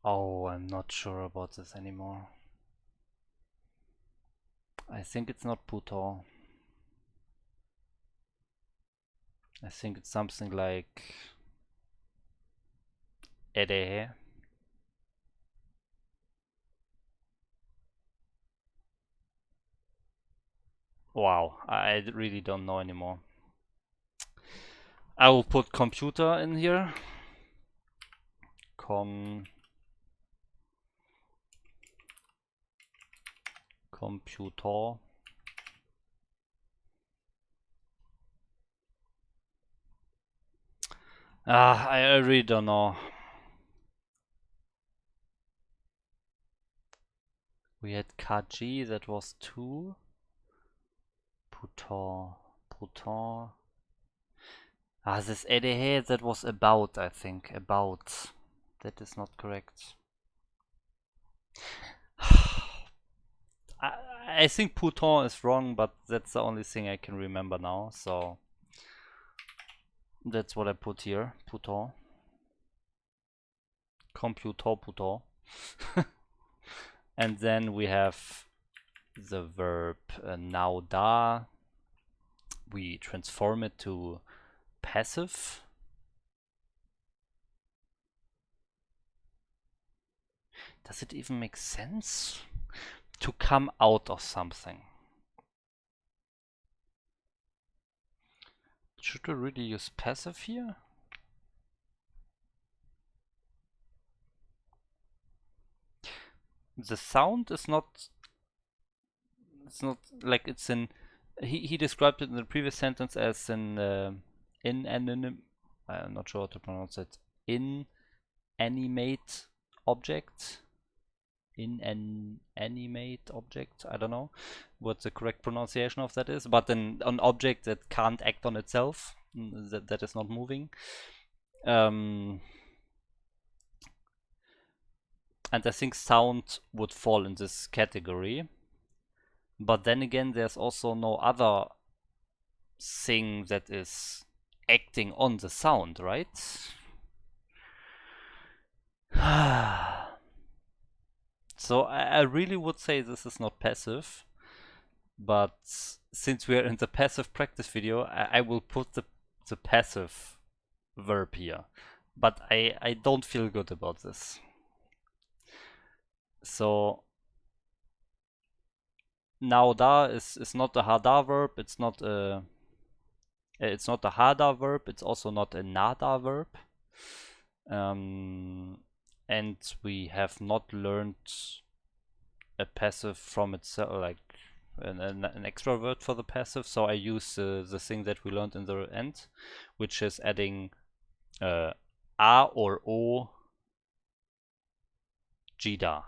Oh, I'm not sure about this anymore. I think it's not Puto. I think it's something like Edehe. Wow, I really don't know anymore. I will put computer in here. Computer. I really don't know. We had Kaji, that was 2. Puton. This Edehe, that was about, I think. About. That is not correct. I think Puton is wrong, but that's the only thing I can remember now, so that's what I put here. Puton. Puton. And then we have the verb now da. We transform it to passive. Does it even make sense? To come out of something. Should we really use passive here? The sound is not, it's not like it's in, he described it in the previous sentence as an I'm not sure how to pronounce it, inanimate object. In an animate object, I don't know what the correct pronunciation of that is, but an object that can't act on itself, that is not moving. And I think sound would fall in this category. But then again, there's also no other thing that is acting on the sound, right? So I really would say this is not passive, but since we are in the passive practice video, I will put the passive verb here. But I don't feel good about this. So now da is not a hada verb, it's not a hada verb, it's also not a nada verb. And we have not learned a passive from itself, like an extra word for the passive, so I use the thing that we learned in the end, which is adding a or o jida.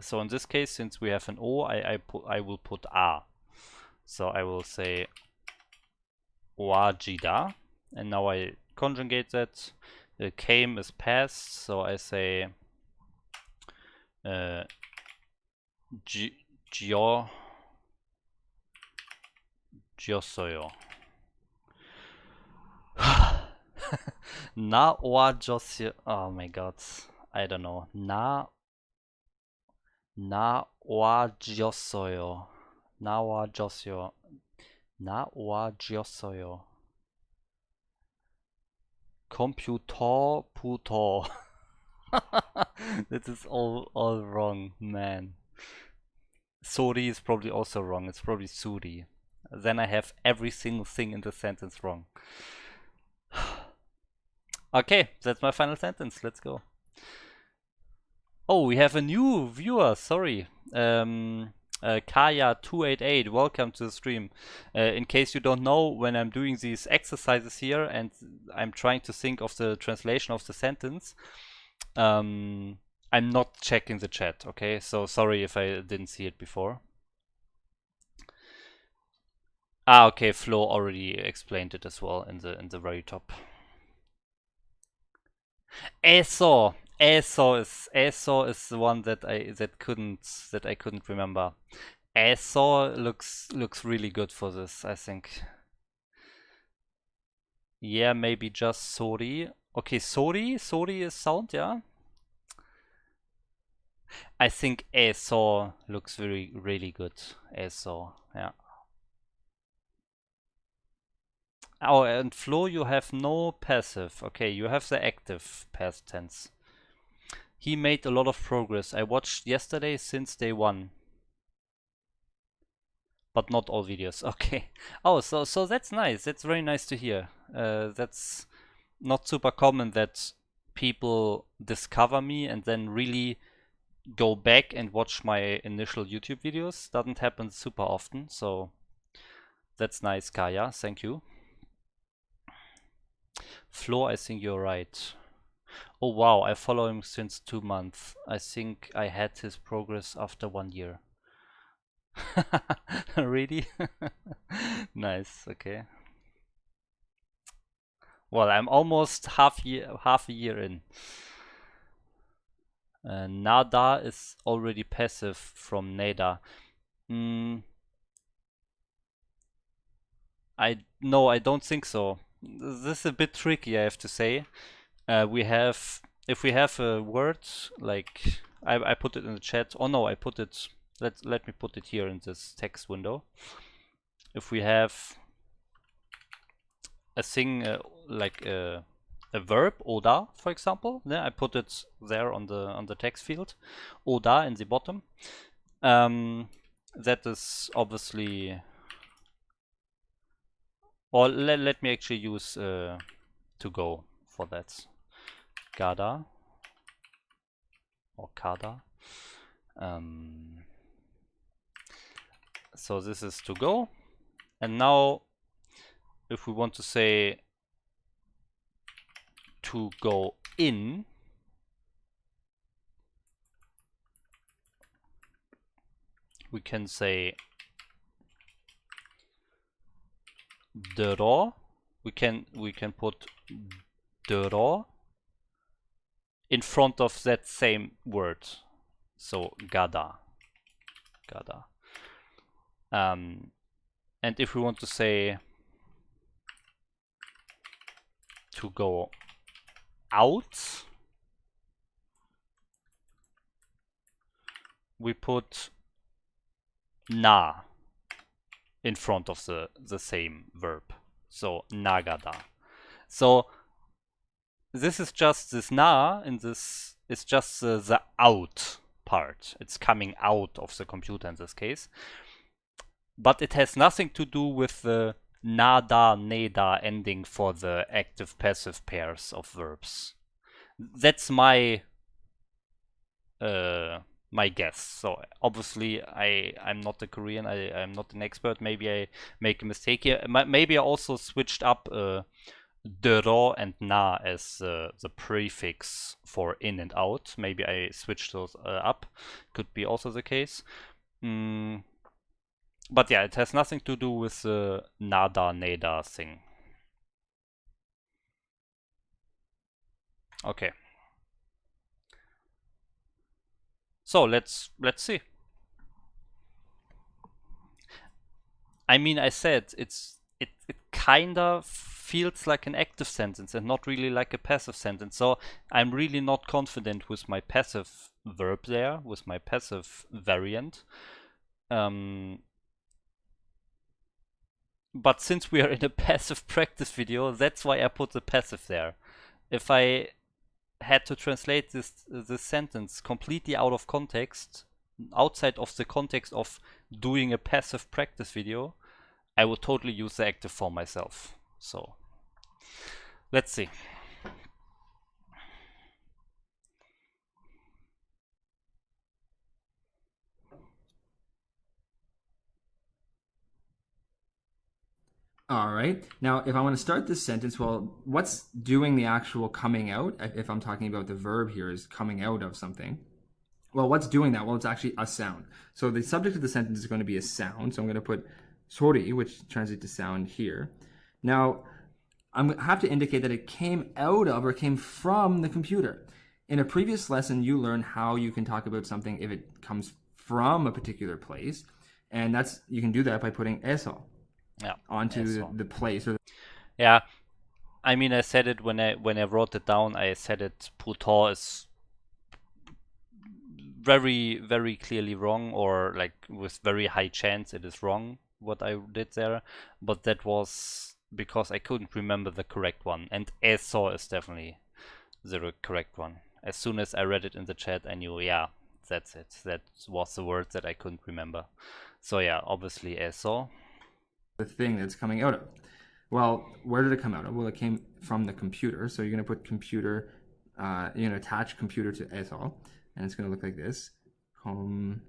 So in this case, since we have an o, I will put a. So I will say wa jida, and now I conjugate that. Came is past, so I say Giosoyo. Na wa josyo. Oh my god. I don't know. Na wa jiosoyo. Na wa josyo. Na wa jiosoyo. Computer puto. This is all wrong, man. Sori is probably also wrong. It's probably suri. Then I have every single thing in the sentence wrong. Okay, that's my final sentence. Let's go. Oh, we have a new viewer. Sorry. Kaya288, welcome to the stream. In case you don't know, when I'm doing these exercises here and I'm trying to think of the translation of the sentence, I'm not checking the chat, okay? So sorry if I didn't see it before. Okay, Flo already explained it as well in the very top. ESO is the one that I couldn't remember. ESO looks really good for this, I think. Yeah, maybe just Sori. Okay, Sori is sound, yeah. I think eso looks really good. Eso, yeah. Oh, and Flo, you have no passive. Okay, you have the active past tense. He made a lot of progress. I watched yesterday since day one. But not all videos. Okay. Oh, so that's nice. That's very nice to hear. That's not super common that people discover me and then really go back and watch my initial YouTube videos. Doesn't happen super often, so that's nice, Kaya. Thank you. Flo, I think you're right. Oh wow, I follow him since 2 months. I think I had his progress after 1 year. Really? Nice, okay. Well, I'm almost half a year in. Nada is already passive from Nada. No, I don't think so. This is a bit tricky, I have to say. If we have a word like I put it in the chat. Oh no, I put it. Let me put it here in this text window. If we have a thing like a verb, oda, for example, then I put it there on the text field, oda in the bottom. That is obviously. Or let me actually use to go for that. Gada or kada. So this is to go, and now if we want to say to go in, we can say dra. We can put dra in front of that same word. So gada. And if we want to say to go out, we put na in front of the same verb. So nagada. So this is just this na, and this is just the out part. It's coming out of the computer in this case. But it has nothing to do with the nada, neda ending for the active passive pairs of verbs. That's my my guess. So obviously I'm not a Korean, I'm not an expert. Maybe I make a mistake here. Maybe I also switched up dero and na as the prefix for in and out. Maybe I switched those up. Could be also the case. But yeah, it has nothing to do with the nada, neda thing. Okay. So let's see. I mean, I said it kind of feels like an active sentence and not really like a passive sentence. So I'm really not confident with my passive verb there, with my passive variant. But since we are in a passive practice video, that's why I put the passive there. If I had to translate this sentence completely out of context, outside of the context of doing a passive practice video, I would totally use the active form myself. So let's see. All right. Now, if I want to start this sentence, well, what's doing the actual coming out? If I'm talking about the verb here is coming out of something. Well, what's doing that? Well, it's actually a sound. So the subject of the sentence is going to be a sound. So I'm going to put sori, which translates to sound here. Now, I have to indicate that it came out of or came from the computer. In a previous lesson, you learned how you can talk about something if it comes from a particular place. And you can do that by putting eso. Yeah, onto the place. Yeah, I mean, I said it when I wrote it down. I said it. Puto is very, very clearly wrong, or like with very high chance it is wrong what I did there, but that was because I couldn't remember the correct one, and eso is definitely the correct one. As soon as I read it in the chat, I knew, yeah, that's it. That was the word that I couldn't remember. So yeah, obviously eso. The thing that's coming out of. Well, where did it come out of? Well, it came from the computer. So you're going to put computer, you're going to attach computer to eso, and it's going to look like this. Computer.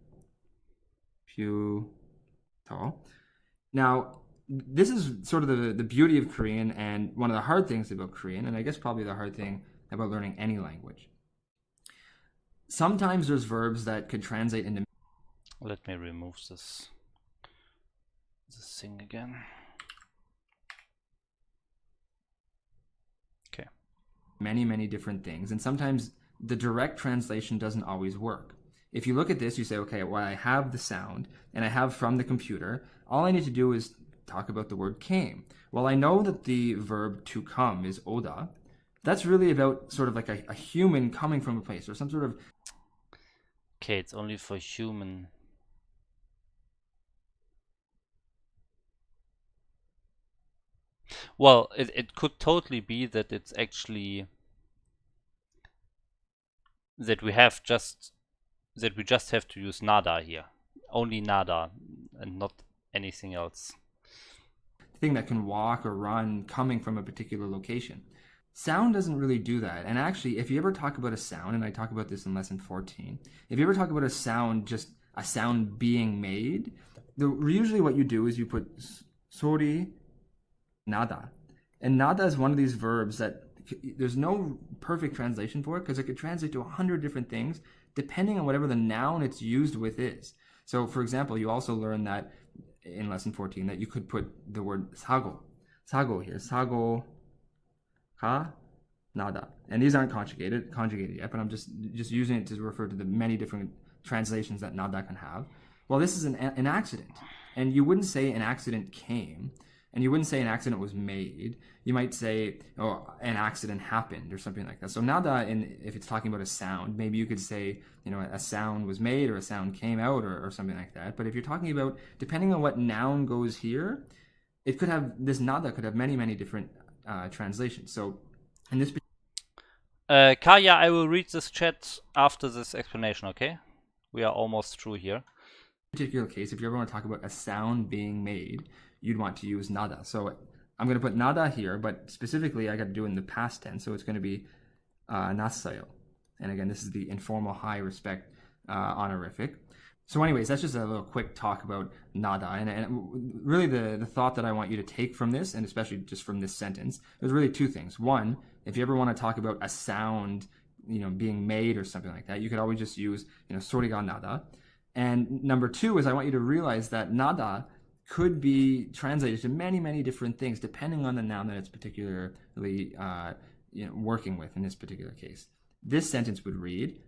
Now, this is sort of the beauty of Korean, and one of the hard things about Korean, and I guess probably the hard thing about learning any language. Sometimes there's verbs that could translate into... Let me remove this thing again. Okay. Many different things, and sometimes the direct translation doesn't always work. If you look at this, you say, okay, well, I have the sound, and I have from the computer. All I need to do is talk about the word came. Well, I know that the verb to come is oda. That's really about sort of like a human coming from a place, or some sort of... Okay, it's only for human. Well, it could totally be that it's actually that we just have to use nada here. Only nada and not anything else. Thing that can walk or run coming from a particular location. Sound doesn't really do that. And actually, if you ever talk about a sound, and I talk about this in lesson 14, if you ever talk about a sound, just a sound being made, usually what you do is you put sori, nada. And nada is one of these verbs that there's no perfect translation for it, because it could translate to 100 different things depending on whatever the noun it's used with is. So, for example, you also learn that in lesson 14 that you could put the word sago here, sago, ka, nada. And these aren't conjugated yet, but I'm just using it to refer to the many different translations that nada can have. Well, this is an accident. And you wouldn't say an accident came, and you wouldn't say an accident was made. You might say, oh, an accident happened or something like that. So nada, if it's talking about a sound, maybe you could say, a sound was made or a sound came out or something like that. But if you're talking about, depending on what noun goes here, this nada could have many different translations. So in this... Kaya, I will read this chat after this explanation, okay? We are almost through here. Particular case, if you ever want to talk about a sound being made, you'd want to use nada. So I'm going to put nada here, but specifically I got to do it in the past tense, so it's going to be nassayo. And again, this is the informal high respect honorific. So anyways, that's just a little quick talk about nada. And really the thought that I want you to take from this, and especially just from this sentence, there's really two things. One, if you ever want to talk about a sound, being made or something like that, you could always just use, soriga nada. And number two is I want you to realize that nada could be translated to many different things depending on the noun that it's particularly working with in this particular case. This sentence would read,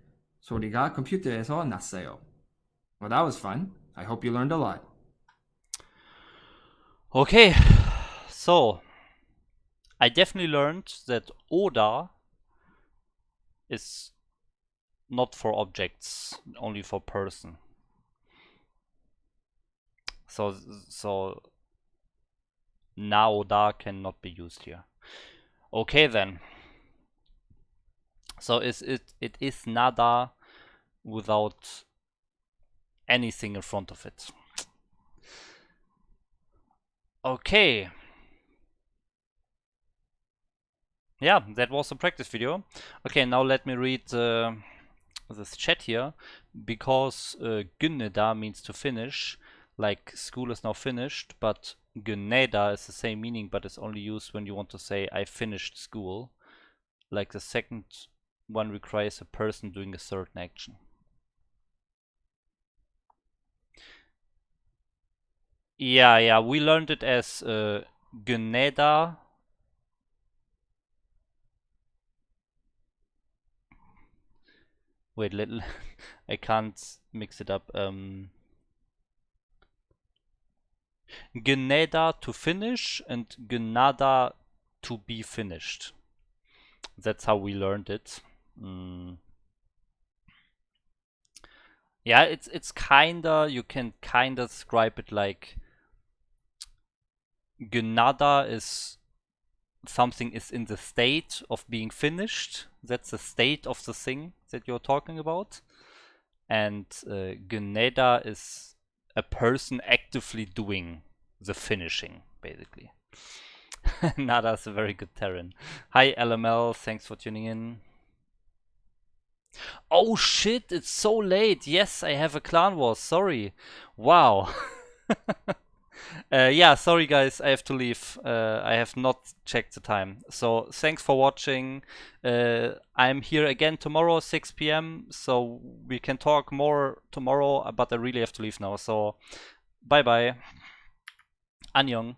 소리가 컴퓨터에서 났어요. Well, that was fun. I hope you learned a lot. Okay, so I definitely learned that oda is not for objects, only for person. So naoda cannot be used here. Okay then. So it is nada without anything in front of it. Okay. Yeah, that was the practice video. Okay, now let me read this chat here, because günneda means to finish, like school is now finished, but günneda is the same meaning, but it's only used when you want to say I finished school. Like the second one requires a person doing a certain action. Yeah, we learned it as günneda. Wait, I can't mix it up. Günneda to finish and günnada to be finished. That's how we learned it. Yeah, it's kinda, you can kinda describe it like Gnada is something is in the state of being finished. That's the state of the thing that you're talking about. And Gneda is a person actively doing the finishing, basically. Nada's a very good Terran. Hi LML, thanks for tuning in. Oh shit, it's so late. Yes, I have a clan wars. Sorry. Wow. Yeah, sorry guys, I have to leave. I have not checked the time. So thanks for watching. I'm here again tomorrow, 6 p.m. So we can talk more tomorrow, but I really have to leave now. So bye bye. Annyeong.